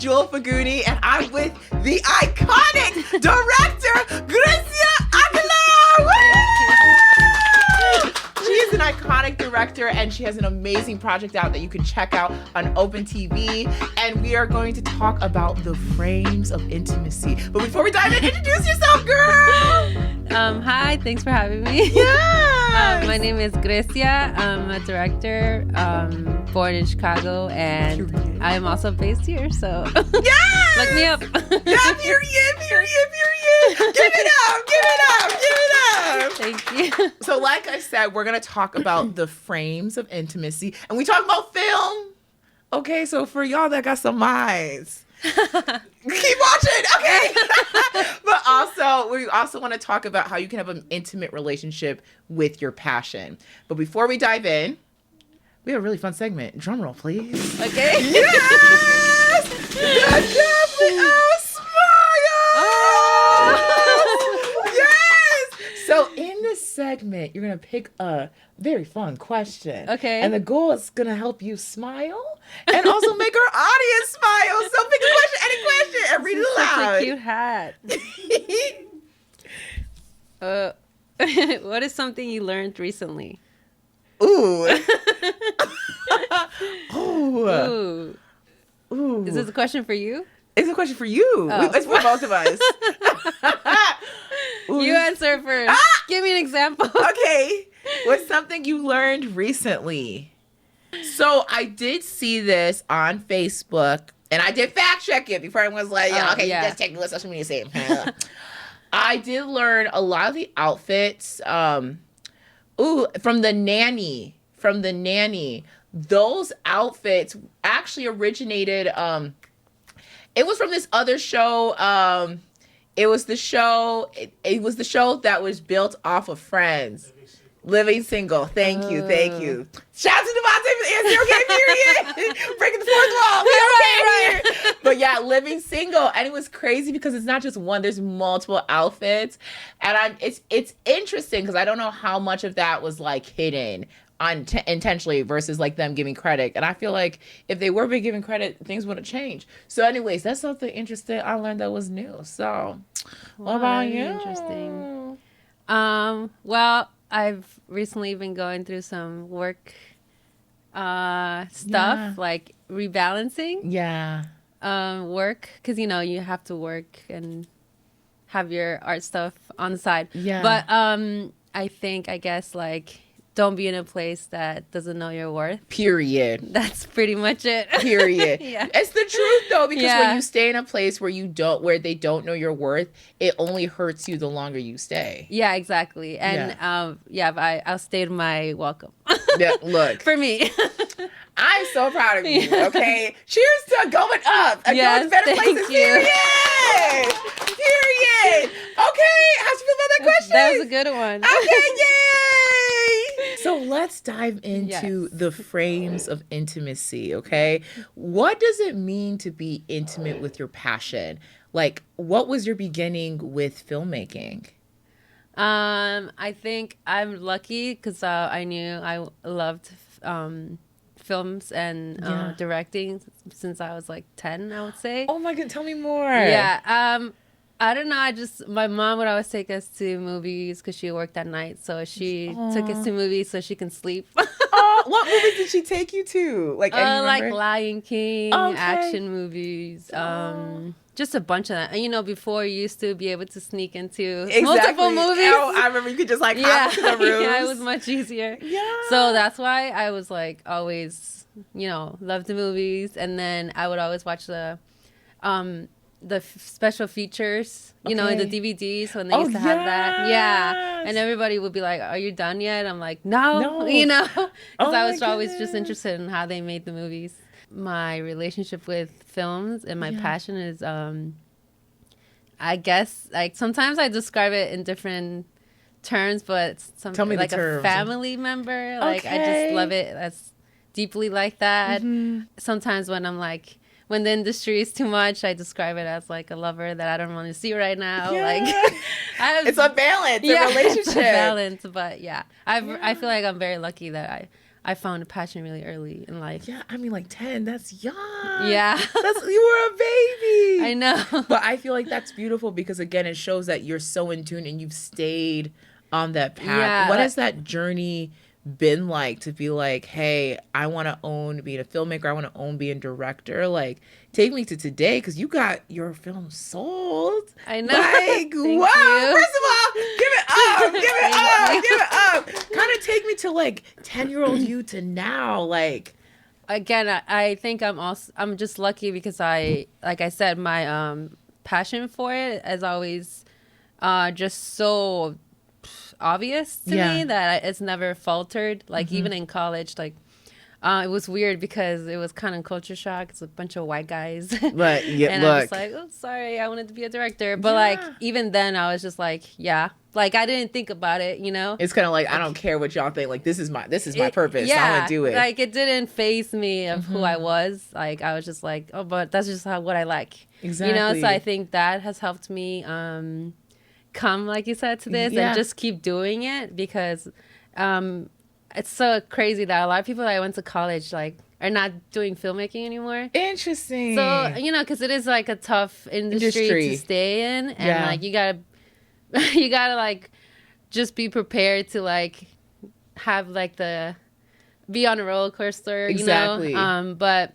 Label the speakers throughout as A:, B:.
A: Jewel Faguni, and I'm with the iconic director, Grecia Aguilar. Woo! She is an iconic director, and she has an amazing project out that you can check out on Open TV. And we are going to talk about the frames of intimacy. But before we dive in, introduce yourself, girl.
B: Hi, thanks for having me.
A: Yes.
B: My name is Grecia. I'm a director, born in Chicago, and I am also based here. So
A: Yes.
B: look me up.
A: Yeah, period. Give it up.
B: Thank you.
A: So like I said, we're going to talk about the frames of intimacy, and we talk about film. Okay, so for y'all that got some eyes, keep watching, okay? But also, we also want to talk about how you can have an intimate relationship with your passion. But before we dive in, we have a really fun segment. Drum roll, please.
B: Okay.
A: Yes! The Jeffrey Yes! So in this segment, you're going to pick a very fun question.
B: Okay.
A: And the goal is going to help you smile and also make our audience smile. So pick a question, any question, and read it aloud.
B: Such a cute hat. What is something you learned recently?
A: Ooh.
B: Ooh.
A: Ooh.
B: Is this a question for you?
A: It's a question for you.
B: Oh.
A: It's for both of us.
B: You answer first.
A: Ah!
B: Give me an example.
A: Okay. What's something you learned recently? So I did see this on Facebook, and I did fact check it before I was like, yeah, okay,
B: yeah.
A: you just check what social media say. I did learn a lot of the outfits. From the nanny. Those outfits actually originated. It was from this other show. It was the show that was built off of Friends. Living Single. Thank you. Shout out to Devontae for the answer. Okay, period. Breaking the fourth wall. We okay here. But yeah, Living Single, and it was crazy because it's not just one. There's multiple outfits, and it's interesting because I don't know how much of that was like hidden intentionally versus like them giving credit. And I feel like if they were being given credit, things would have changed. So anyways, that's something interesting I learned that was new. So what about you?
B: Interesting. Well, I've recently been going through some work stuff, like rebalancing.
A: Yeah.
B: Work, because you have to work and have your art stuff on the side.
A: Yeah.
B: But I guess like don't be in a place that doesn't know your worth.
A: Period.
B: That's pretty much it.
A: Period.
B: Yeah.
A: It's the truth though, because when you stay in a place where they don't know your worth, it only hurts you the longer you stay.
B: Yeah, exactly. And I'll stay to my welcome.
A: Yeah, look.
B: For me.
A: I'm so proud of you. Okay. Cheers to going up and going to
B: Yes,
A: better places.
B: thank you.
A: Period. Okay. How'd you feel about that question?
B: That was a good one.
A: Okay, yay! So let's dive into the frames of intimacy, okay? What does it mean to be intimate with your passion? Like, what was your beginning with filmmaking?
B: I think I'm lucky because I knew I loved films and directing since I was like 10, I would say.
A: Oh my God, tell me more.
B: Yeah. I don't know. My mom would always take us to movies because she worked at night. So she took us to movies so she can sleep.
A: What movies did she take you to? Like,
B: like Lion King,
A: Okay.
B: action movies, just a bunch of that. And before you used to be able to sneak into multiple movies.
A: Oh, I remember you could just like hop into the rooms.
B: Yeah, it was much easier.
A: Yeah.
B: So that's why I was like always, loved the movies, and then I would always watch the special features, in the DVDs when they used to have that. Yeah. And everybody would be like, "Are you done yet?" I'm like, "No." Because I was always just interested in how they made the movies. My relationship with films and my passion is, I guess, like sometimes I describe it in different terms, but
A: Tell me
B: like
A: the terms.
B: a family member. Like I just love it. That's deeply like that. Sometimes when the industry is too much, I describe it as like a lover that I don't want to see right now.
A: Yeah.
B: Like
A: it's a balance, a relationship.
B: It's a balance. But I feel like I'm very lucky that I found a passion really early in life.
A: Yeah, I mean, like 10, that's young.
B: Yeah.
A: You were a baby.
B: I know.
A: But I feel like that's beautiful because, again, it shows that you're so in tune and you've stayed on that path.
B: Yeah,
A: What has that journey been like to be like, hey, I want to own being a filmmaker. I want to own being a director. Like, take me to today because you got your film sold.
B: I know.
A: Like, wow.
B: You.
A: First of all, give it up. Give it up. Give it up. Kind of take me to like 10-year-old you to now. Like,
B: again, I think I'm just lucky because like I said, my passion for it is always just so obvious to me that it's never faltered. Like even in college, like it was weird because it was kind of culture shock. It's a bunch of white guys.
A: But yeah,
B: and I was like, oh, sorry, I wanted to be a director. But like even then, I was just like, yeah. Like I didn't think about it, you know.
A: It's kind of like I don't care what y'all think. Like this is my purpose.
B: Yeah,
A: I'm gonna do it.
B: Like it didn't faze me of who I was. Like I was just like, oh, but that's just what I like.
A: Exactly.
B: You know. So I think that has helped me come, like you said, to this and just keep doing it because it's so crazy that a lot of people that I went to college like are not doing filmmaking anymore.
A: Interesting.
B: So you know, because it is like a tough industry to stay in, and like you gotta like just be prepared to like have like be on a roller coaster,
A: exactly.
B: you know. But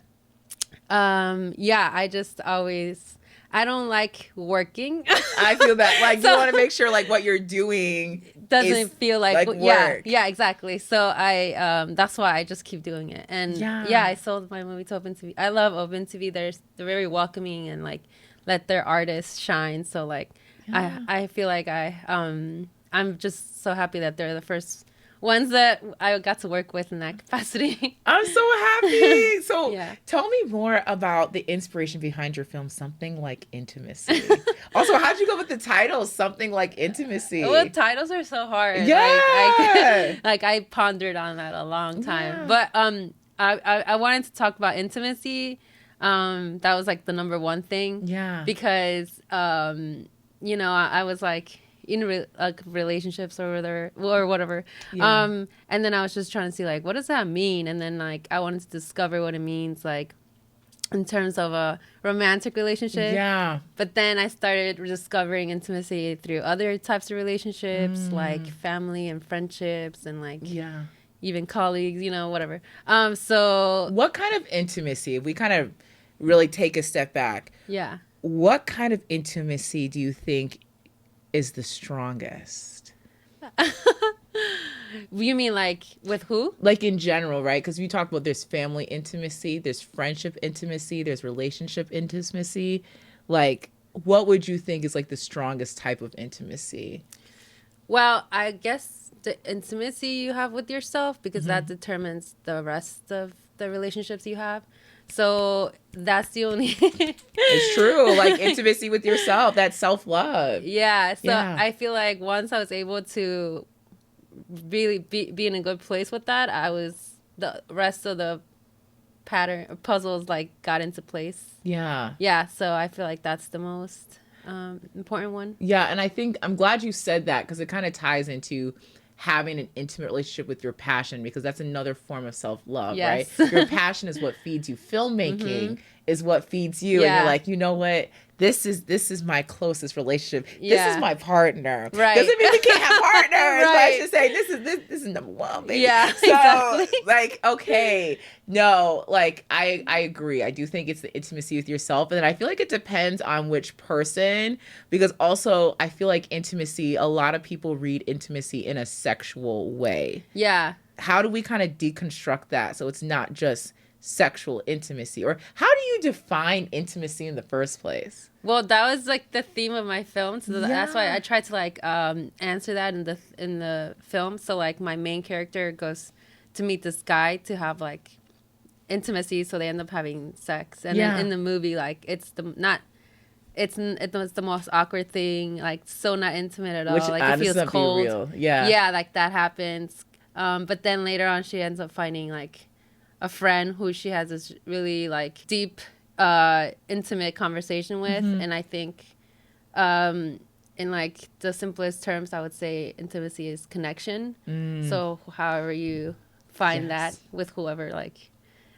B: I just always I don't like working.
A: I feel that like you want to make sure like what you're doing
B: doesn't feel like
A: work.
B: Yeah, exactly. So I that's why I just keep doing it. And I sold my movie to Open TV. I love Open TV. They're very welcoming and like let their artists shine. So like I feel like I'm just so happy that they're the first ones that I got to work with in that capacity.
A: I'm so happy. So tell me more about the inspiration behind your film, Something Like Intimacy. Also, how'd you go with the title, Something Like Intimacy?
B: Well, titles are so hard.
A: Yeah.
B: Like I pondered on that a long time. But I wanted to talk about intimacy. That was like the number one thing. Yeah. Because you know, I was like in relationships or whatever. And then I was just trying to see like, what does that mean? And then like I wanted to discover what it means like in terms of a romantic relationship. Yeah. But then I started discovering intimacy through other types of relationships, like family and friendships and like even colleagues, you know, whatever. So
A: what kind of intimacy, if we kind of really take a step back, what kind of intimacy do you think is the strongest?
B: You mean like with who?
A: Like in general, right? Because you talked about there's family intimacy, there's friendship intimacy, there's relationship intimacy. Like, what would you think is like the strongest type of intimacy?
B: Well, I guess the intimacy you have with yourself, because that determines the rest of the relationships you have. So that's the only...
A: It's true. Like intimacy with yourself, that self-love.
B: Yeah. So I feel like once I was able to really be in a good place with that, the rest of the puzzles like got into place. Yeah. Yeah. So I feel like that's the most important one.
A: Yeah. And I think I'm glad you said that because it kind of ties into having an intimate relationship with your passion, because that's another form of self-love, right? Your passion is what feeds you. Filmmaking is what feeds you. And you're like, you know what? This is my closest relationship. This is my partner. Right. Doesn't mean we can't have partners. But I should say this is number one, baby. Yeah. So exactly. Like, okay. No, like I agree. I do think it's the intimacy with yourself. And then I feel like it depends on which person, because also I feel like intimacy, a lot of people read intimacy in a sexual way. Yeah. How do we kind of deconstruct that so it's not just sexual intimacy? Or how do you define intimacy in the first place?
B: Well, that was like the theme of my film, so that's why I tried to like answer that in the film. So like my main character goes to meet this guy to have like intimacy, so they end up having sex. And then in the movie, like it's the most awkward thing, like so not intimate at all. Which, like it feels cold. Real. Yeah, like that happens. But then later on, she ends up finding like a friend who she has this really like deep, intimate conversation with. And I think, in like the simplest terms, I would say intimacy is connection. So however you find that with whoever, like,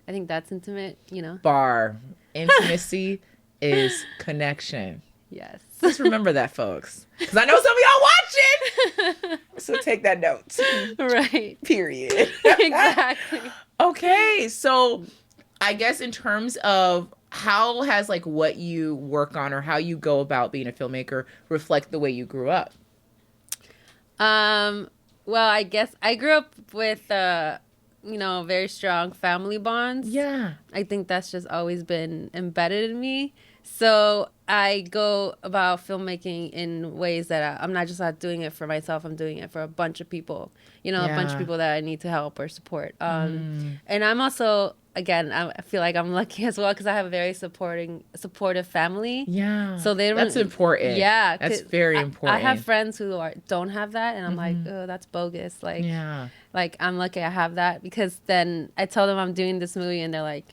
B: I think that's intimate, you know?
A: Bar. Intimacy is connection.
B: Yes.
A: Just remember that, folks. Because I know some of y'all watching. So take that note.
B: Right.
A: Period.
B: Exactly.
A: Okay. So I guess in terms of how has like what you work on or how you go about being a filmmaker reflect the way you grew up?
B: Well, I guess I grew up with, you know, very strong family bonds.
A: Yeah.
B: I think that's just always been embedded in me. So I go about filmmaking in ways that I'm not just not doing it for myself. I'm doing it for a bunch of people, you know, a bunch of people that I need to help or support. And I'm also, again, I feel like I'm lucky as well because I have a very supportive family.
A: Yeah.
B: So
A: that's important.
B: Yeah.
A: That's very important.
B: I have friends who don't have that. And I'm like, oh, that's bogus. Like, like, I'm lucky I have that because then I tell them I'm doing this movie and they're like,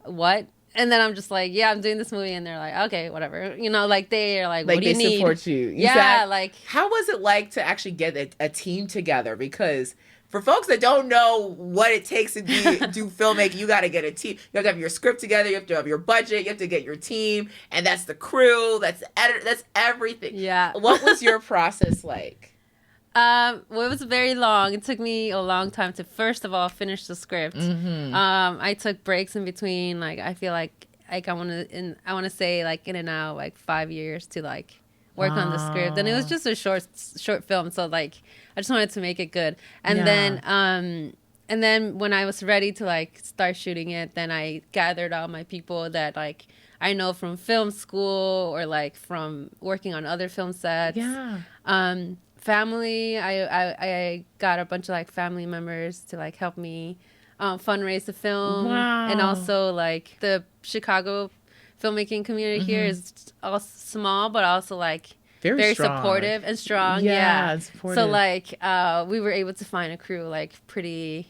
B: what? And then I'm just like, yeah, I'm doing this movie. And they're like, okay, whatever. You know, like they're like, what do you need?
A: They support you.
B: Yeah, like.
A: How was it like to actually get a team together? Because for folks that don't know what it takes to do filmmaking, you got to get a team. You have to have your script together. You have to have your budget. You have to get your team. And that's the crew. That's the editor. That's everything.
B: Yeah.
A: What was your process like?
B: Well, it was very long. It took me a long time to, first of all, finish the script. I took breaks in between. Like, I feel like I want to say like in and out like 5 years to like work on the script. And it was just a short film, so like I just wanted to make it good. And then when I was ready to like start shooting it, then I gathered all my people that like I know from film school or like from working on other film sets. Family, I got a bunch of like family members to like help me fundraise the film. And also like the Chicago filmmaking community here is all small but also like very supportive and strong. Yeah. So like we were able to find a crew like pretty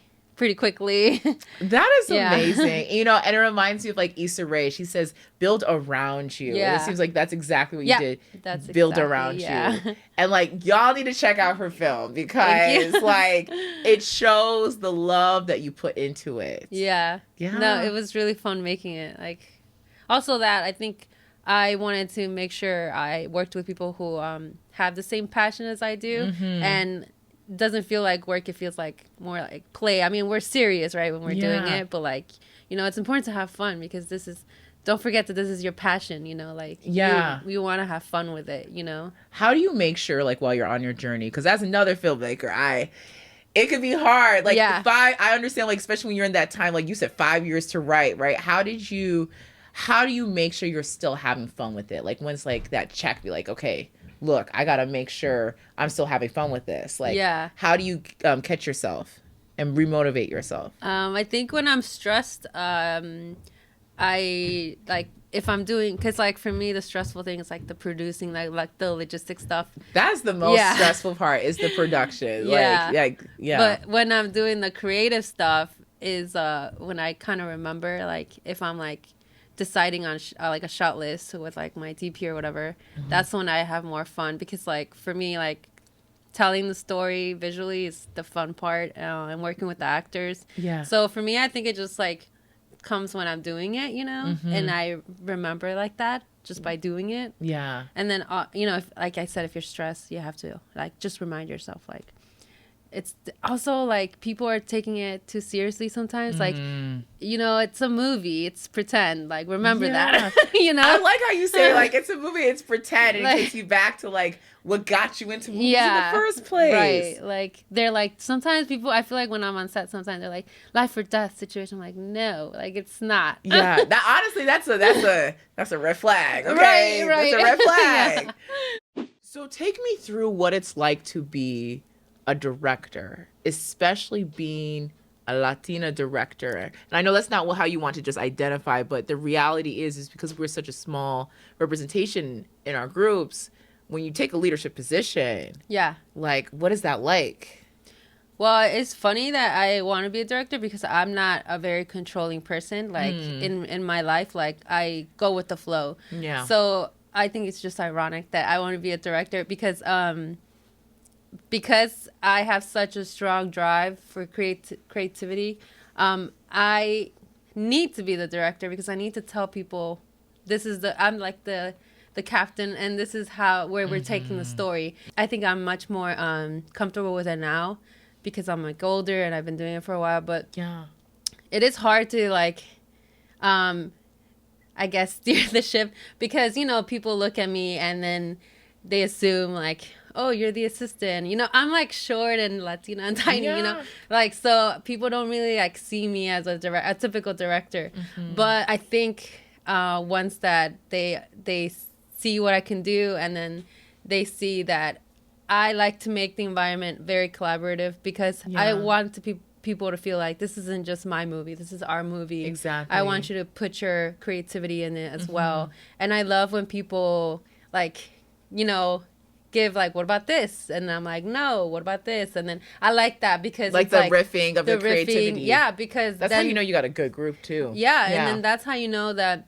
B: quickly.
A: That is amazing. You know, and it reminds me of like Issa Rae. She says, build around you. And it seems like that's exactly what you did.
B: That's
A: build around you. And like, y'all need to check out her film because like it shows the love that you put into it.
B: Yeah. No, it was really fun making it. Like, also that I think I wanted to make sure I worked with people who have the same passion as I do and doesn't feel like work. It feels like more like play. I mean, we're serious, right, when we're doing it, but like, you know, it's important to have fun because don't forget that this is your passion, you know, like you want to have fun with it, you know. How
A: do you make sure like while you're on your journey, because as another filmmaker, it could be hard, like I understand, like especially when you're in that time, like you said 5 years to write, right? How do you make sure you're still having fun with it? Like when's like that check be like, okay, look, I got to make sure I'm still having fun with this. Like, how do you catch yourself and remotivate yourself?
B: I think when I'm stressed, I like if I'm doing, because like for me, the stressful thing is like the producing, like the logistic stuff.
A: That's the most stressful part is the production. But
B: when I'm doing the creative stuff is when I kind of remember, like if I'm like deciding on like a shot list with like my DP or whatever, that's when I have more fun because like for me like telling the story visually is the fun part and working with the actors. So for me I think it just like comes when I'm doing it, you know, and I remember like that just by doing it. And then you know, if, like I said, if you're stressed you have to like just remind yourself like it's also like people are taking it too seriously sometimes. Like, you know, it's a movie. It's pretend. Like, remember that. You know? I
A: like how you say, like, it's a movie. It's pretend. And it takes you back to, like, what got you into movies in the first place.
B: Right. Like, they're like, sometimes people, I feel like when I'm on set, sometimes they're like, life or death situation. I'm like, no, like, it's not.
A: Honestly, that's a red flag. Okay? Right. That's a red flag. So take me through what it's like to be a director, especially being a Latina director. And I know that's not how you want to just identify, but the reality is because we're such a small representation in our groups, when you take a leadership position, like, what is that like?
B: Well, it's funny that I want to be a director because I'm not a very controlling person. Like, in my life, like, I go with the flow. So I think it's just ironic that I want to be a director because because I have such a strong drive for creativity, I need to be the director because I need to tell people I'm like the captain, and this is where we're taking the story. I think I'm much more comfortable with it now because I'm like older and I've been doing it for a while, but
A: yeah,
B: it is hard to like I guess steer the ship because, you know, people look at me and then they assume like, oh, you're the assistant. You know, I'm like short and Latina and tiny, you know, like, so people don't really like see me as a typical director. But I think once that they see what I can do, and then they see that I like to make the environment very collaborative because I want people to feel like this isn't just my movie, this is our movie.
A: Exactly.
B: I want you to put your creativity in it as well. And I love when people like, you know, give like, what about this? And I'm like, no, what about this? And then I like that because
A: like
B: it's
A: the
B: like
A: riffing of the creativity.
B: Yeah, because
A: that's
B: then,
A: how you know you got a good group too.
B: Yeah, and then that's how you know that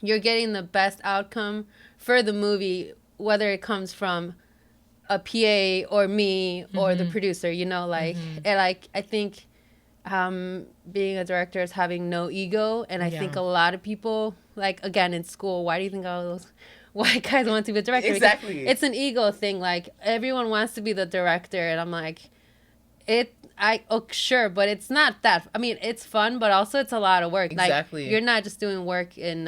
B: you're getting the best outcome for the movie, whether it comes from a PA or me or the producer, you know, like, and like, I think being a director is having no ego. And I think a lot of people, like, again, in school, why do you think all those white guys want to be a director?
A: Exactly.
B: Because it's an ego thing. Like, everyone wants to be the director. And I'm like, sure, but it's not that. I mean, it's fun, but also it's a lot of work.
A: Exactly.
B: Like, you're not just doing work in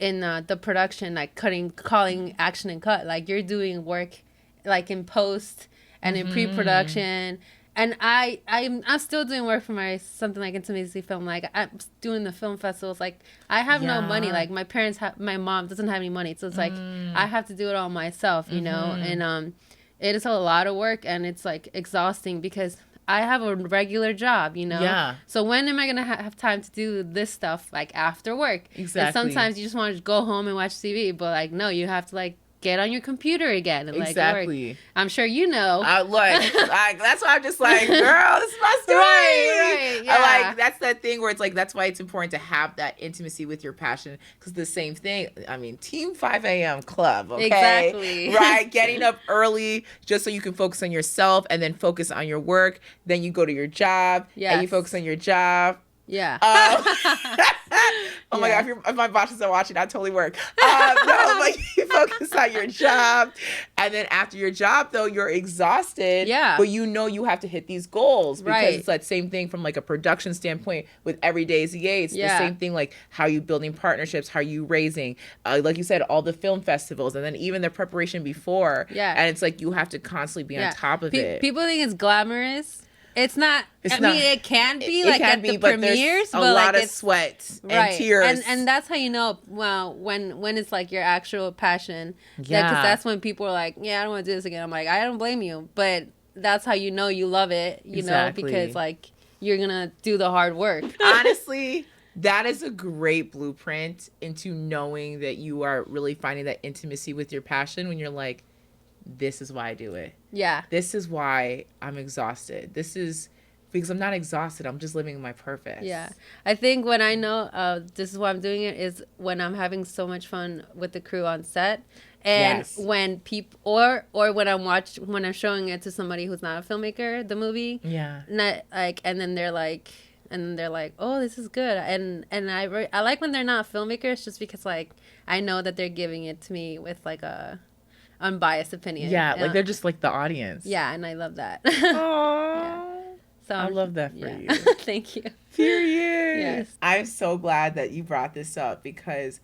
B: the production, like calling action and cut. Like, you're doing work like in post and in pre-production. And I'm still doing work for something like intimacy film. Like, I'm doing the film festivals. Like, I have no money. Like, my mom doesn't have any money. So it's like, I have to do it all myself, you know? And it is a lot of work, and it's like exhausting because I have a regular job, you know?
A: Yeah.
B: So when am I going to have time to do this stuff, like, after work?
A: Exactly.
B: And sometimes you just want to go home and watch TV, but, like, no, you have to, like, get on your computer again and, like, work. I'm sure you know.
A: Look, that's why I'm just like, girl, this is my story.
B: Right, yeah.
A: Like, that's that thing where it's like, that's why it's important to have that intimacy with your passion, because the same thing, I mean, Team 5 a.m. club, okay?
B: Exactly.
A: Right? Getting up early just so you can focus on yourself and then focus on your work. Then you go to your job and you focus on your job.
B: Yeah.
A: Oh my God, if my boss isn't watching, I'd totally work. No, but you focus on your job. And then after your job, though, you're exhausted.
B: Yeah.
A: But you know you have to hit these goals. Because it's that same thing from like a production standpoint with Everyday ZA. It's the same thing, like how you building partnerships, how you raising, like you said, all the film festivals, and then even the preparation before. Yeah. And it's like you have to constantly be on top of it.
B: People think it's glamorous. It's not. I mean, it can be like at the
A: but
B: premieres,
A: but
B: a
A: lot
B: like
A: of sweat and tears,
B: and that's how you know. Well, when it's like your actual passion, because that's when people are like, "Yeah, I don't want to do this again." I'm like, I don't blame you, but that's how you know you love it. You know, because like you're gonna do the hard work.
A: Honestly, that is a great blueprint into knowing that you are really finding that intimacy with your passion when you're like, this is why I do it. Yeah. This is why I'm exhausted. This is because I'm not exhausted. I'm just living my purpose.
B: Yeah. I think when I know this is why I'm doing it is when I'm having so much fun with the crew on set. And when people or when I'm showing it to somebody who's not a filmmaker, the movie. Yeah. Not like and then they're like, oh, this is good. And I like when they're not filmmakers just because like I know that they're giving it to me with like a unbiased opinion.
A: Yeah, like they're just like the audience.
B: Yeah, and I love that.
A: Aww. Yeah. So I love that for you.
B: Thank you.
A: Period. Yes. I'm so glad that you brought this up because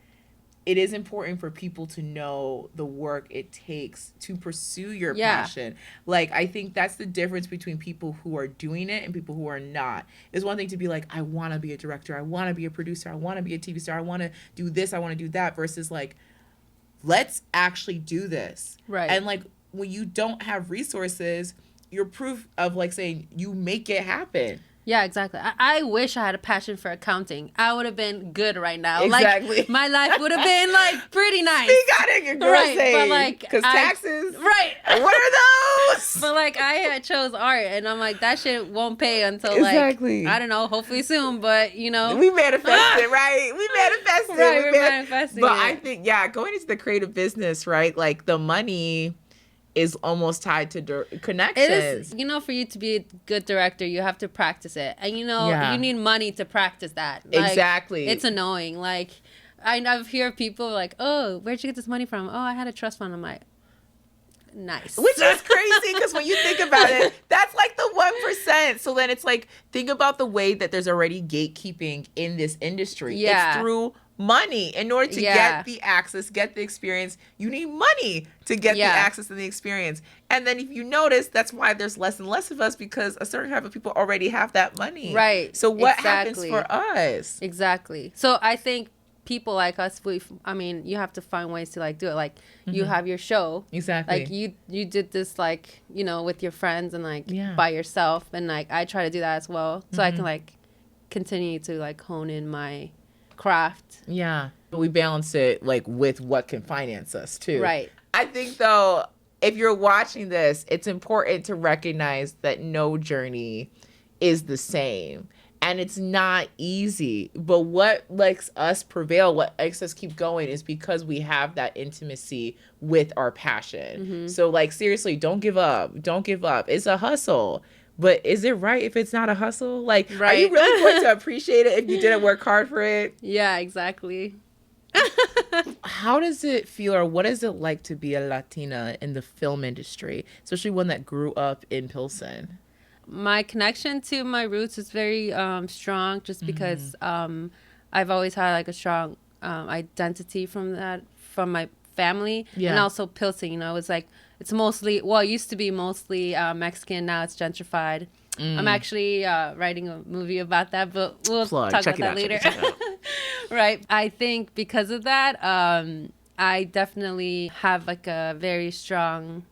A: it is important for people to know the work it takes to pursue your passion. Like, I think that's the difference between people who are doing it and people who are not. It's one thing to be like, I want to be a director. I want to be a producer. I want to be a TV star. I want to do this. I want to do that versus like, let's actually do this. Right. And like when you don't have resources, you're proof of like saying you make it happen.
B: Yeah, exactly. I wish I had a passion for accounting. I would have been good right now.
A: Exactly.
B: Like, my life would have been like pretty nice.
A: You got it, your girl
B: right, but like
A: because taxes.
B: Right.
A: What are those?
B: But like I chose art, and I'm like that shit won't pay until like I don't know, hopefully soon. But you know,
A: we manifest it, right? We manifest it.
B: Right, we're manifesting
A: But
B: it.
A: I think going into the creative business, right? Like the money is almost tied to connections.
B: It is, for you to be a good director, you have to practice it. And, you need money to practice that. Like,
A: exactly.
B: It's annoying. Like, I've heard people like, oh, where'd you get this money from? Oh, I had a trust fund. I'm like, nice.
A: Which is crazy because when you think about it, that's like the 1%. So then it's like, think about the way that there's already gatekeeping in this industry.
B: Yeah.
A: It's through money. In order to get the access, get the experience, you need money to get the access and the experience. And then if you notice, that's why there's less and less of us, because a certain type of people already have that money.
B: Right.
A: So what happens for us?
B: Exactly. So I think people like us, you have to find ways to like do it. Like you have your show.
A: Exactly.
B: Like you did this like, with your friends and like by yourself. And like I try to do that as well. So I can like continue to like hone in my craft.
A: Yeah. But we balance it like with what can finance us too.
B: Right.
A: I think though, if you're watching this, it's important to recognize that no journey is the same. And it's not easy. But what makes us prevail, what makes us keep going, is because we have that intimacy with our passion. So like, seriously, don't give up. Don't give up. It's a hustle. But is it right if it's not a hustle? Like, are you really going to appreciate it if you didn't work hard for it?
B: Yeah, exactly.
A: How does it feel, or what is it like to be a Latina in the film industry, especially one that grew up in Pilsen?
B: My connection to my roots is very strong, just because I've always had like a strong identity from my family, and also Pilsen. It's mostly, it used to be mostly Mexican. Now it's gentrified. I'm actually writing a movie about that, but we'll talk about that later. Right. I think because of that, I definitely have like a very strong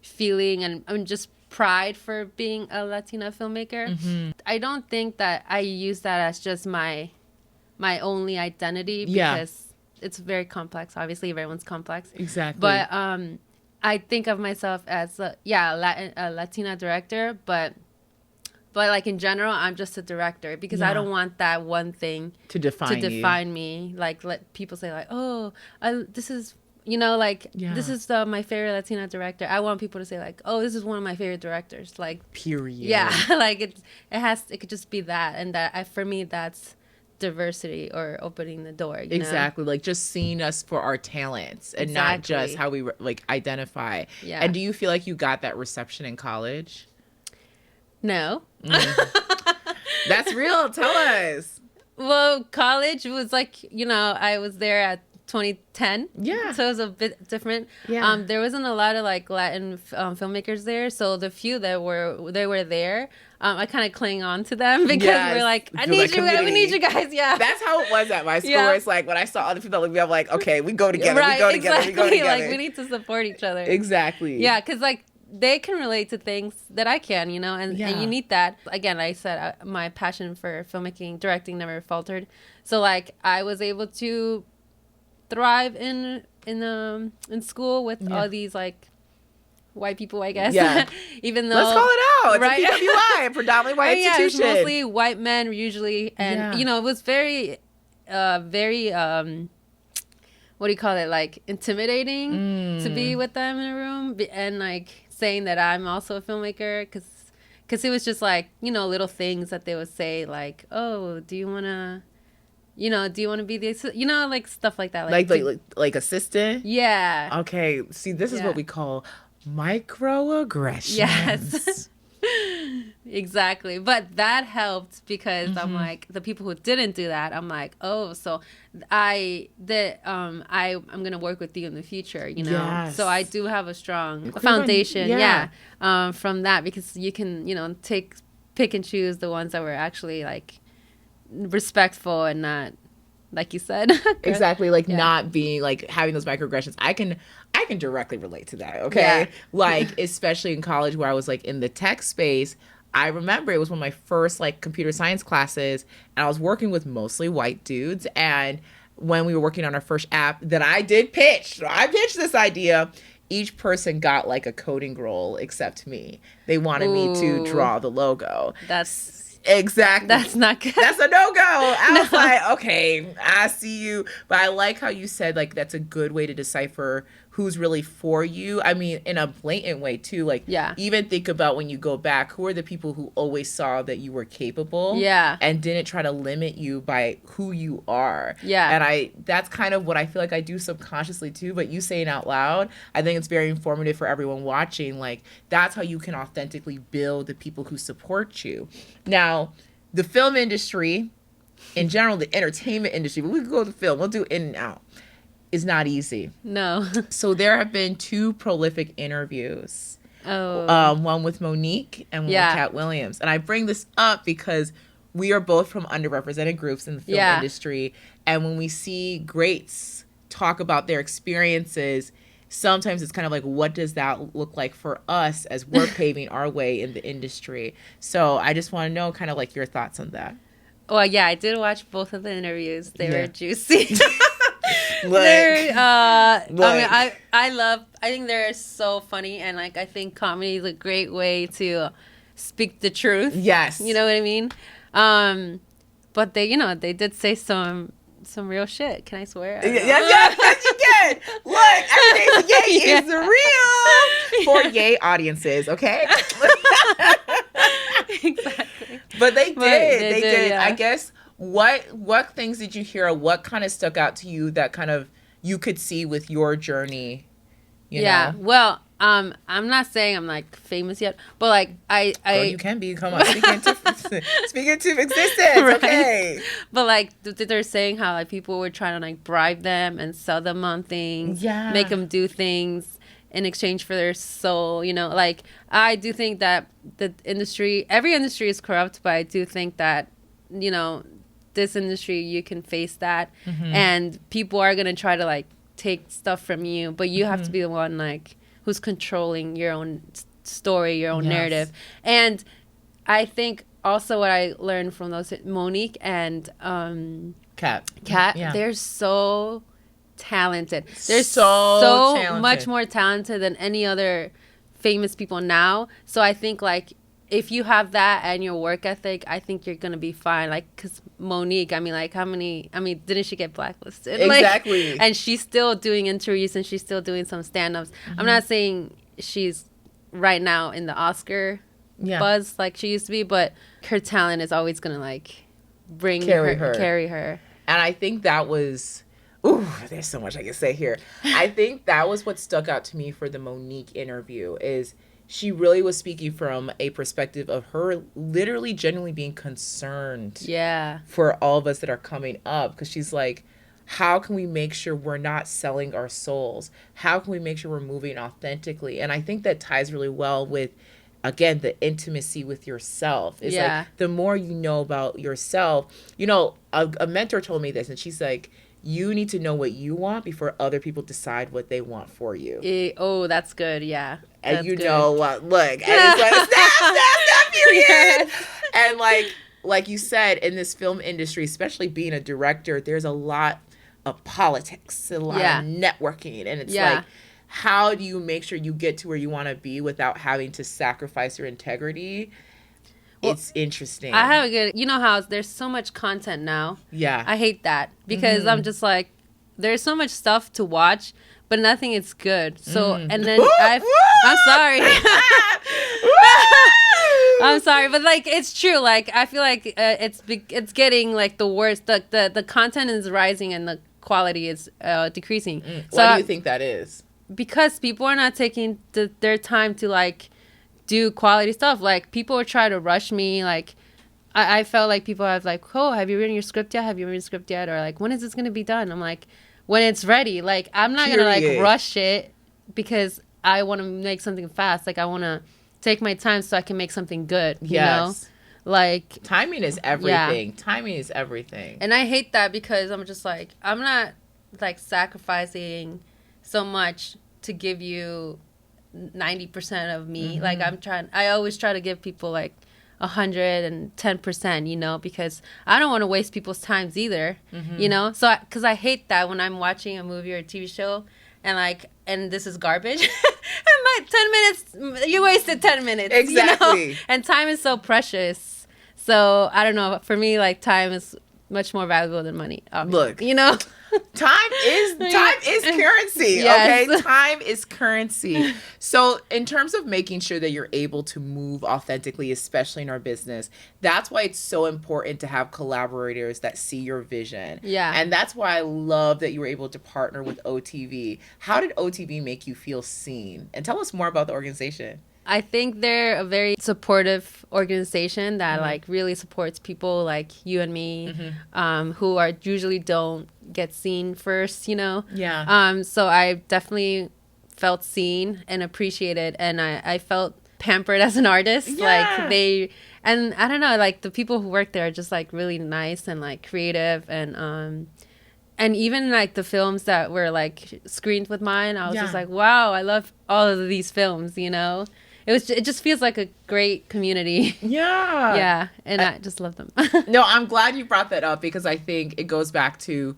B: feeling and just pride for being a Latina filmmaker. I don't think that I use that as just my only identity, because it's very complex. Obviously, everyone's complex.
A: Exactly.
B: But I think of myself as a Latina director, but like in general, I'm just a director, because I don't want that one thing
A: to define
B: me. Like, let people say like, oh, this is this is my favorite Latina director. I want people to say like, oh, this is one of my favorite directors. Like,
A: period.
B: Yeah, like it could just be that, and that for me that's diversity, or opening the door.
A: Exactly. Like just seeing us for our talents and not just how we like identify. Yeah. And do you feel like you got that reception in college?
B: No.
A: That's real. Tell us.
B: Well, college was like, I was there at 2010.
A: Yeah.
B: So it was a bit different.
A: Yeah.
B: There wasn't a lot of like Latin filmmakers there. So the few that were there, I kind of cling on to them, because we're like, we need you guys. Yeah.
A: That's how it was at my school. Yeah. It's like when I saw other people, I'm like, okay, we go together.
B: Right,
A: we go together.
B: exactly.
A: We go together.
B: Like we need to support each other.
A: Exactly.
B: Yeah. Cause like they can relate to things that I can, and you need that. Again, I said my passion for filmmaking, directing never faltered. So like I was able to thrive in school with all these like white people, I guess. Yeah. Even though, let's
A: call it out. It's a PWI, predominantly white institution.
B: It's mostly white men usually, and it was very, very what do you call it? Like intimidating to be with them in a room, and like saying that I'm also a filmmaker, because it was just like, little things that they would say like, oh, do you want to be the, like stuff like that.
A: Like assistant?
B: Yeah.
A: Okay. See, this is what we call microaggressions.
B: Yes. Exactly. But that helped, because I'm like, the people who didn't do that, I'm like, oh, so I'm going to work with you in the future, Yes. So I do have a strong foundation. From that, because you can, pick and choose the ones that were actually like respectful and not, like you said.
A: Exactly. Like not being like having those microaggressions. I can directly relate to that. Okay. Yeah. Like, especially in college where I was like in the tech space, I remember it was one of my first like computer science classes, and I was working with mostly white dudes. And when we were working on our first app that I did pitch, so I pitched this idea, each person got like a coding role except me. They wanted me to draw the logo. Exactly.
B: That's not good.
A: That's a no-go. I was like, okay, I see you. But I like how you said, like, that's a good way to decipher who's really for you. I mean, in a blatant way too. Like, even think about when you go back, who are the people who always saw that you were capable, and didn't try to limit you by who you are. And that's kind of what I feel like I do subconsciously too. But you saying out loud, I think it's very informative for everyone watching. Like, that's how you can authentically build the people who support you. Now, the film industry, in general, the entertainment industry, but we can go to film, we'll do in and out, is not easy.
B: No.
A: So there have been 2 prolific interviews. One with Monique and one with Cat Williams. And I bring this up because we are both from underrepresented groups in the film industry. And when we see greats talk about their experiences, sometimes it's kind of like, what does that look like for us as we're paving our way in the industry? So I just want to know kind of like your thoughts on that.
B: Well, yeah, I did watch both of the interviews. They were juicy. I think they're so funny, and like I think comedy is a great way to speak the truth. Yes. You know what I mean? But they did say some real shit. Can I swear?
A: Yes, you can. Look, every day's Yay is real for Yay audiences, okay?
B: Exactly.
A: But they did. Yeah. I guess what things did you hear? What kind of stuck out to you that kind of you could see with your journey? You know?
B: Well, I'm not saying I'm like famous yet, but like
A: Girl, you can be. Come on, speaking into existence. Right? Okay.
B: But like they're saying how like people were trying to like bribe them and sell them on things, make them do things in exchange for their soul. You know, like I do think that the industry, every industry is corrupt, but I do think that this industry you can face that, and people are gonna try to like take stuff from you, but you have to be the one like who's controlling your own story, your own narrative. And I think also what I learned from those Monique and Cat, they're so talented. They're so talented. Much more talented than any other famous people now. So I think like if you have that and your work ethic, I think you're gonna be fine. Like, cause Monique, didn't she get blacklisted?
A: Exactly.
B: Like, and she's still doing interviews and she's still doing some stand-ups. I'm not saying she's right now in the Oscar buzz like she used to be, but her talent is always gonna like carry her.
A: And I think that was, there's so much I can say here. I think that was what stuck out to me for the Monique interview is she really was speaking from a perspective of her literally genuinely being concerned for all of us that are coming up. Because she's like, how can we make sure we're not selling our souls? How can we make sure we're moving authentically? And I think that ties really well with, again, the intimacy with yourself. It's like the more you know about yourself, a mentor told me this, and she's like, you need to know what you want before other people decide what they want for you.
B: That's good. Yeah.
A: And that's know what, look, and it's like, snap, period. Yes. And like you said, in this film industry, especially being a director, there's a lot of politics, a lot of networking. And it's like, how do you make sure you get to where you want to be without having to sacrifice your integrity? Well, it's interesting.
B: I have a good, how there's so much content now. Yeah. I hate that because I'm just like, there's so much stuff to watch, but nothing is good. So, and then I'm sorry. I'm sorry, but like, it's true. Like, I feel like it's getting like the worst. The content is rising and the quality is decreasing. So
A: why do you think that is?
B: Because people are not taking their time to like do quality stuff. Like, people are trying to rush me. Like, I felt like people have like, have you written your script yet? Have you written your script yet? Or like, when is this going to be done? I'm like, when it's ready. Like, I'm not going to like rush it because I want to make something fast. Like, I want to take my time so I can make something good. You know? Like,
A: timing is everything. Timing is everything.
B: And I hate that because I'm just like, I'm not like sacrificing so much to give you 90% of me. Like, I always try to give people like 110%, because I don't want to waste people's times either, so because I hate that when I'm watching a movie or a TV show and this is garbage and my 10 minutes, you wasted 10 minutes. Exactly. And time is so precious. So I don't know, for me, like, time is much more valuable than money, obviously.
A: Look, Time is currency.
B: Yes.
A: Okay, time is currency. So in terms of making sure that you're able to move authentically, especially in our business, that's why it's so important to have collaborators that see your vision.
B: Yeah.
A: And that's why I love that you were able to partner with OTV. How did OTV make you feel seen? And tell us more about the organization.
B: I think they're a very supportive organization that like really supports people like you and me, who are usually don't get seen first, you know?
A: Yeah.
B: So I definitely felt seen and appreciated, and I felt pampered as an artist.
A: Yeah.
B: Like and I don't know, like the people who work there are just like really nice and like creative, and even like the films that were like screened with mine, I was just like, wow, I love all of these films, you know? It just feels like a great community.
A: Yeah.
B: Yeah, and I just love them.
A: No, I'm glad you brought that up, because I think it goes back to,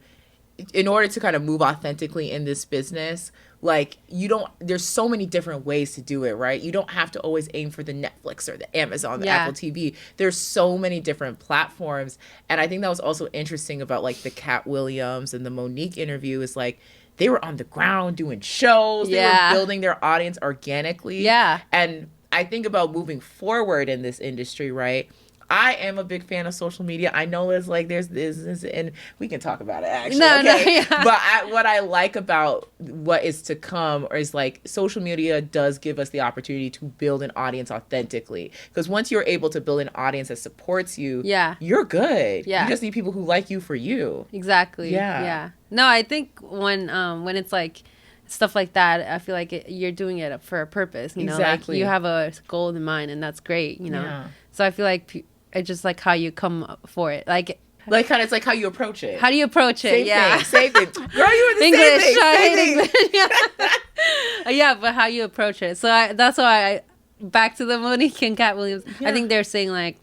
A: in order to kind of move authentically in this business, like there's so many different ways to do it, right? You don't have to always aim for the Netflix or the Amazon, the Apple TV. There's so many different platforms. And I think that was also interesting about like the Cat Williams and the Monique interview, is like, they were on the ground doing shows. They were building their audience organically. Yeah. And I think about moving forward in this industry, right? I am a big fan of social media. I know there's this, and we can talk about it actually. But what I like about what is to come is like social media does give us the opportunity to build an audience authentically. Because once you're able to build an audience that supports you, you're good. Yeah. You just need people who like you for you.
B: Exactly. Yeah. No, I think when it's like stuff like that, I feel like you're doing it for a purpose. You know, like you have a goal in mind, and that's great. You know, so I feel like it's just like how you come for it, like kind of, it's like how you approach it. How do you approach it? Same thing. Girl, you were the English, same thing. Yeah, but how you approach it. So that's why back to the Monique and Cat Williams. I think they're saying like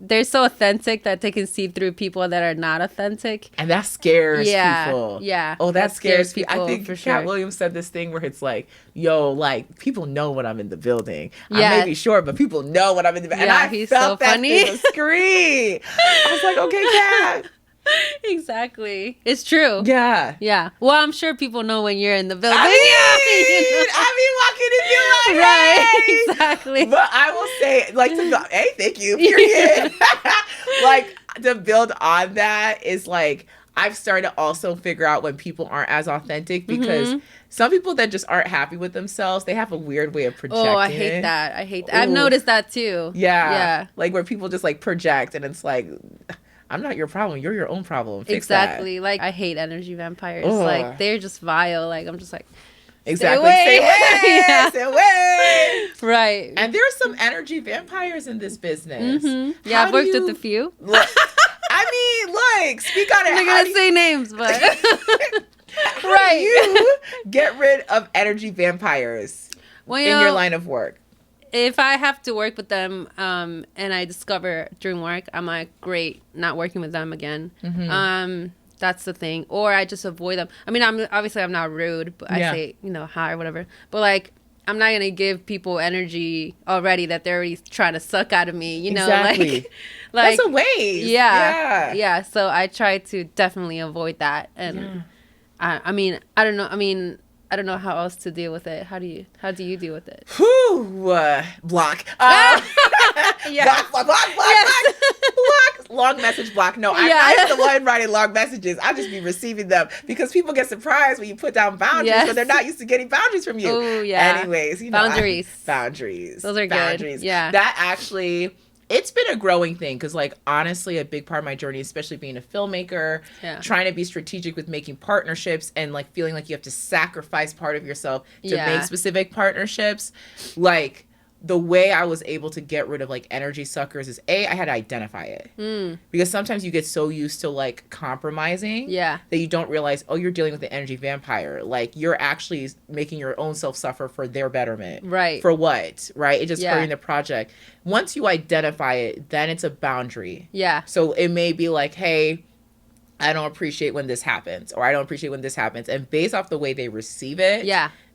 B: they're so authentic that they can see through people that are not authentic. And that scares people. Yeah. Oh, that scares people. I think Cat Williams said this thing where it's like, yo, like, people know when I'm in the building. I may be short, but people know when I'm in the building. And I felt that through the screen. I was like, okay, Cat. Exactly. It's true. Yeah. Yeah. Well, I'm sure people know when you're in the building. I mean, walking in, right. Exactly. But I will say, like, hey, thank you, period. Like, to build on that is like, I've started to also figure out when people aren't as authentic, because some people that just aren't happy with themselves, they have a weird way of projecting. Oh, I hate that. I've noticed that too. Yeah. Yeah. Like where people just like project, and it's like, I'm not your problem. You're your own problem. Fix exactly. That. Like, I hate energy vampires. Ugh. Like, they're just vile. Like, I'm just like, exactly. Stay away. Yeah. Stay away. Right. And there's some energy vampires in this business. Mm-hmm. Yeah, I've worked with a few. I mean, look, speak on it. I'm not going to say names, but. How do you get rid of energy vampires in your line of work? If I have to work with them, and I discover during work, I'm like, great, not working with them again. Mm-hmm. That's the thing. Or I just avoid them. I mean, I'm not rude, but I say, hi or whatever. But like, I'm not gonna give people energy already that they're already trying to suck out of me. Exactly. like that's a waste. Yeah. So I try to definitely avoid that. And I mean, I don't know. I don't know how else to deal with it. How do you deal with it? Block. Block. Long message block. No, I'm not the one writing long messages. I just be receiving them, because people get surprised when you put down boundaries, but they're not used to getting boundaries from you. Oh, yeah. Anyways, boundaries. Those are good. Yeah. That actually, it's been a growing thing, because like, honestly, a big part of my journey, especially being a filmmaker, trying to be strategic with making partnerships, and like feeling like you have to sacrifice part of yourself to make specific partnerships. Like, the way I was able to get rid of like energy suckers is I had to identify it. Because sometimes you get so used to like compromising that you don't realize, oh, you're dealing with the energy vampire. Like, you're actually making your own self suffer for their betterment. Right. For what? Right? It's just hurting the project. Once you identify it, then it's a boundary. Yeah. So it may be like, hey, I don't appreciate when this happens, or I don't appreciate when this happens. And based off the way they receive it,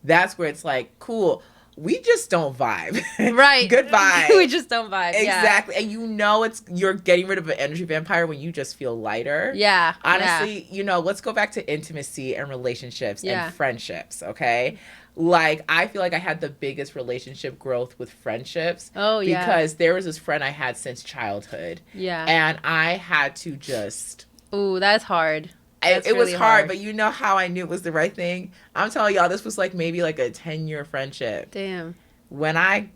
B: that's where it's like, cool.
A: we just don't vibe.
B: Right.
A: Goodbye.
B: We just don't vibe.
A: Exactly. And you know you're getting rid of an energy vampire when you just feel lighter.
B: Yeah.
A: Honestly, you know, let's go back to intimacy and relationships and friendships, okay? Like, I feel like I had the biggest relationship growth with friendships.
B: Oh, yeah.
A: Because there was this friend I had since childhood.
B: Yeah.
A: And I had to just...
B: Ooh, that's hard.
A: It was hard, but you know how I knew it was the right thing? I'm telling y'all, this was like maybe like a 10-year friendship.
B: Damn.
A: When I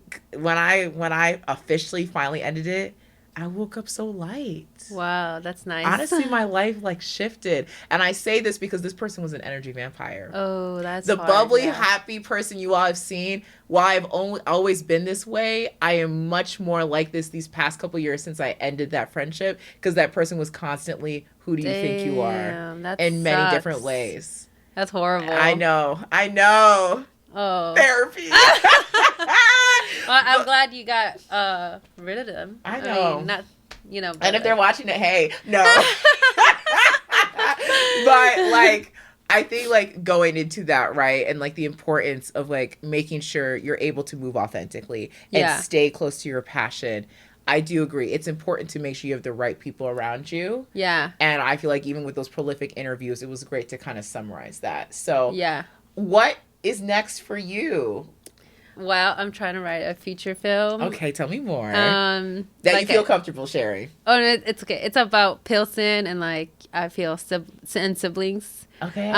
A: officially finally ended it, I woke up so light.
B: Wow, that's nice.
A: Honestly, my life like shifted. And I say this because this person was an energy vampire.
B: Oh, that's
A: the
B: hard,
A: bubbly, happy person you all have seen. While I've always been this way, I am much more like this these past couple years since I ended that friendship, because that person was constantly, who do you think you are?
B: That
A: in many different ways.
B: That's horrible.
A: I know.
B: Oh.
A: Therapy.
B: Well, I'm glad you got rid of them.
A: I know.
B: mean, not, you know.
A: And if they're watching it, hey, no. But like, I think like going into that, right, and like the importance of like making sure you're able to move authentically and stay close to your passion. I do agree. It's important to make sure you have the right people around you. Yeah. And I feel like even with those prolific interviews, it was great to kind of summarize that. So yeah, what is next for you?
B: Well, I'm trying to write a feature film.
A: Okay, tell me more. That like you feel comfortable sharing.
B: Oh, no, it's okay. It's about Pilsen and like I feel and siblings. Okay.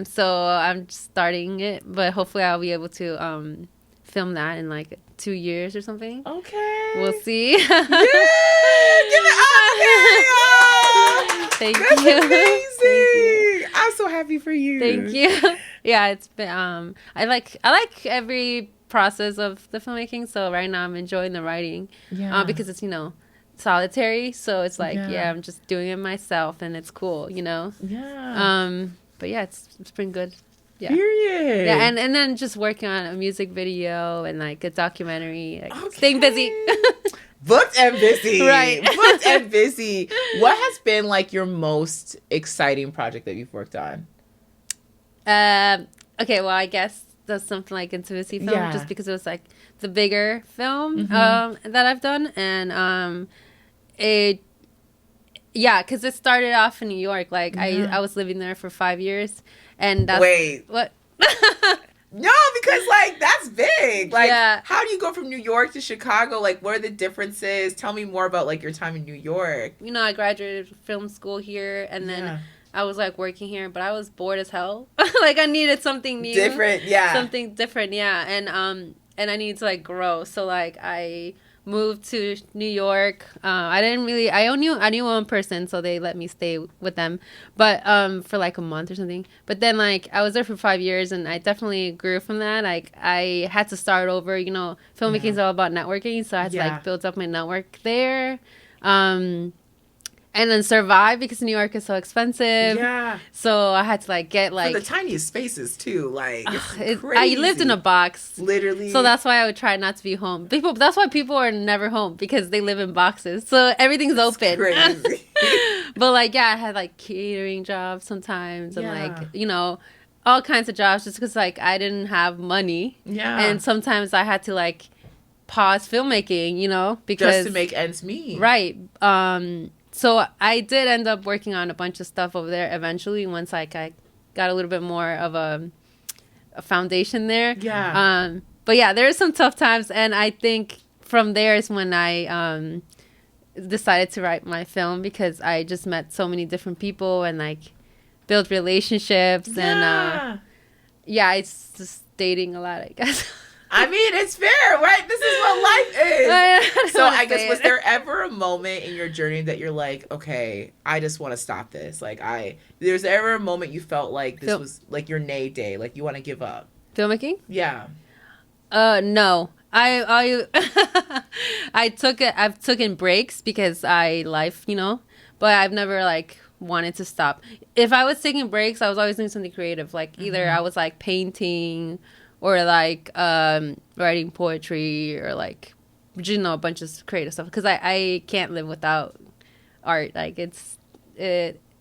B: So I'm starting it, but hopefully I'll be able to film that in like 2 years or something. Okay. We'll see. Yeah, give it
A: up.
B: Thank
A: That's
B: you.
A: Amazing. Thank you. I'm so happy for you.
B: Thank you. Yeah, it's been I like every process of the filmmaking, so right now I'm enjoying the writing because it's, you know, solitary, so it's like I'm just doing it myself and it's cool, you know. But yeah, it's been good. Yeah. Period. Yeah, and then just working on a music video and like a documentary, like staying busy.
A: Booked and busy.
B: Right.
A: Booked and busy. What has been like your most exciting project that you've worked on?
B: Okay, well, I guess that's something like intimacy film, just because it was like the bigger film that I've done, and because it started off in New York. Like I was living there for 5 years, and that's what.
A: No, because like that's big. Like, how do you go from New York to Chicago? Like, what are the differences? Tell me more about like your time in New York.
B: You know, I graduated film school here, and then I was like working here, but I was bored as hell. Like I needed something new, something different, and I needed to like grow. So like I moved to New York. I knew one person, so they let me stay with them, but for like a month or something. But then like I was there for 5 years, and I definitely grew from that. Like I had to start over. You know, filmmaking is all about networking, so I had to like build up my network there. And then survive because New York is so expensive. Yeah. So I had to like get like
A: for the tiniest spaces too. Like it's crazy.
B: I lived in a box,
A: literally.
B: So that's why I would try not to be home. That's why people are never home, because they live in boxes. So everything's open. Crazy. But like I had like catering jobs sometimes, and like, you know, all kinds of jobs, just because like I didn't have money. Yeah. And sometimes I had to like pause filmmaking, you know, because
A: just to make ends meet.
B: Right. So I did end up working on a bunch of stuff over there eventually, once like I got a little bit more of a foundation there. Yeah. But yeah, there are some tough times, and I think from there is when I decided to write my film, because I just met so many different people and like built relationships, and it's just dating a lot, I guess.
A: I mean, it's fair, right? This is what life is. So I guess, was there ever a moment in your journey that you're like, okay, I just want to stop this? Like there's ever a moment you felt like this was like your nay day, like you want to give up?
B: Filmmaking?
A: Yeah.
B: No. I've taken breaks because life, you know, but I've never like wanted to stop. If I was taking breaks, I was always doing something creative. Like either I was like painting, or like writing poetry, or like, you know, a bunch of creative stuff, because I can't live without art. Like it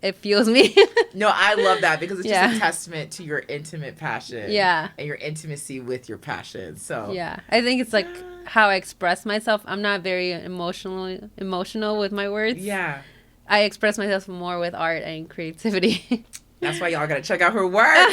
B: it fuels me.
A: No, I love that because it's just a testament to your intimate passion.
B: Yeah.
A: And your intimacy with your passion. So
B: yeah, I think it's like how I express myself. I'm not very emotional with my words.
A: Yeah.
B: I express myself more with art and creativity.
A: That's why y'all gotta check out her work.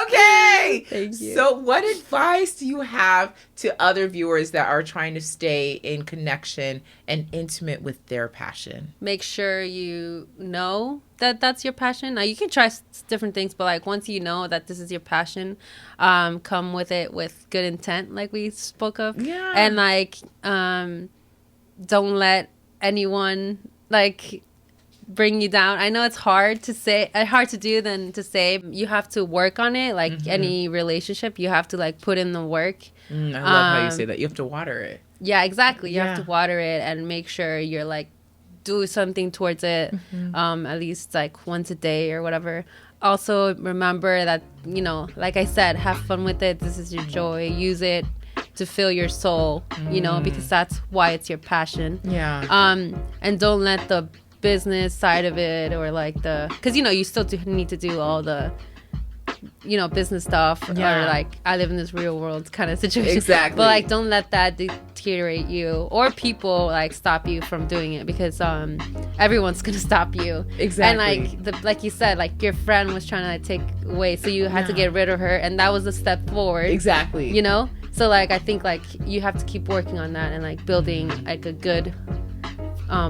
A: Okay.
B: Thank you.
A: So what advice do you have to other viewers that are trying to stay in connection and intimate with their passion?
B: Make sure you know that that's your passion. Now, you can try different things, but like once you know that this is your passion, come with it with good intent, like we spoke of.
A: Yeah.
B: And like, don't let anyone like bring you down. I know it's hard to say, hard to do than to say. You have to work on it. Like any relationship, you have to like put in the work.
A: I love how you say that. You have to water it.
B: Yeah, exactly. You have to water it and make sure you're like do something towards it, at least like once a day or whatever. Also remember that, you know, like I said, have fun with it. This is your joy. Use it to fill your soul, you know, because that's why it's your passion.
A: Yeah.
B: And don't let the business side of it or like because you know you still need to do all the, you know, business stuff or like I live in this real world kind of situation.
A: Exactly.
B: But like don't let that deteriorate you or people like stop you from doing it, because everyone's gonna stop you.
A: Exactly.
B: And like you said, like your friend was trying to like take away, so you had to get rid of her, and that was a step forward.
A: Exactly.
B: You know, so like I think like you have to keep working on that and like building like a good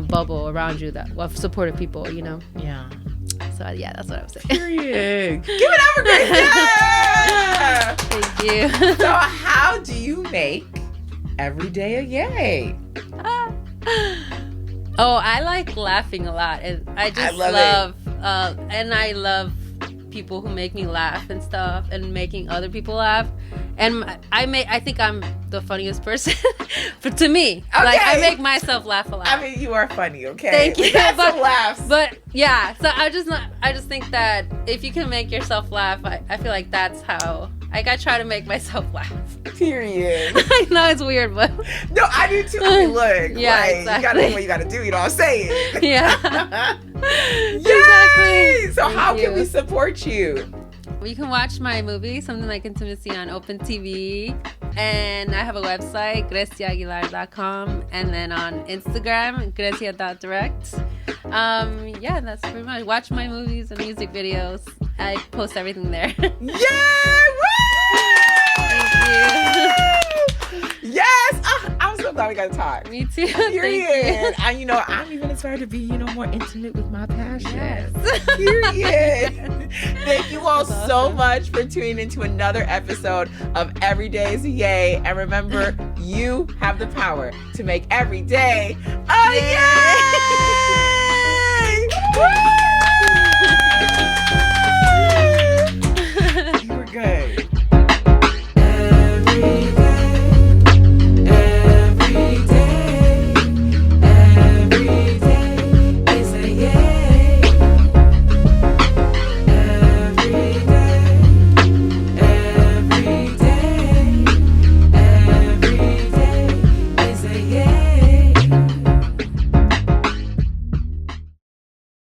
B: bubble around you that of supportive people, you know.
A: Yeah.
B: So yeah, that's what I was saying.
A: Period. Give it up for Gracia!
B: Thank you.
A: So how do you make every day a yay?
B: Oh, I like laughing a lot, and I love people who make me laugh and stuff, and making other people laugh. And I think I'm the funniest person, but to me, like I make myself laugh a lot.
A: I mean, you are funny, okay?
B: Thank you.
A: We got some laughs.
B: But yeah, so I just think that if you can make yourself laugh, I feel like that's how. Like I try to make myself laugh.
A: Period.
B: I know it's weird, but
A: no, I do too. I mean, look,
B: yeah,
A: like,
B: exactly.
A: You gotta do what you gotta do. You know what I'm saying?
B: Yeah.
A: Yay! So
B: Thank
A: how
B: you.
A: can we support you?
B: You can watch my movie, Something Like Intimacy, on Open TV. And I have a website, GreciaAguilar.com. And then on Instagram, Grecia.direct. Yeah, that's pretty much. Watch my movies and music videos. I post everything there.
A: Yay!
B: Thank you.
A: Yes! I'm so glad we got to talk.
B: Me too.
A: Period. And, you know, I'm even inspired to be, you know, more intimate with my passion.
B: Yes.
A: Period. Thank you all so much for tuning into another episode of Every Day is a Yay. And remember, you have the power to make every day a yay! Woo!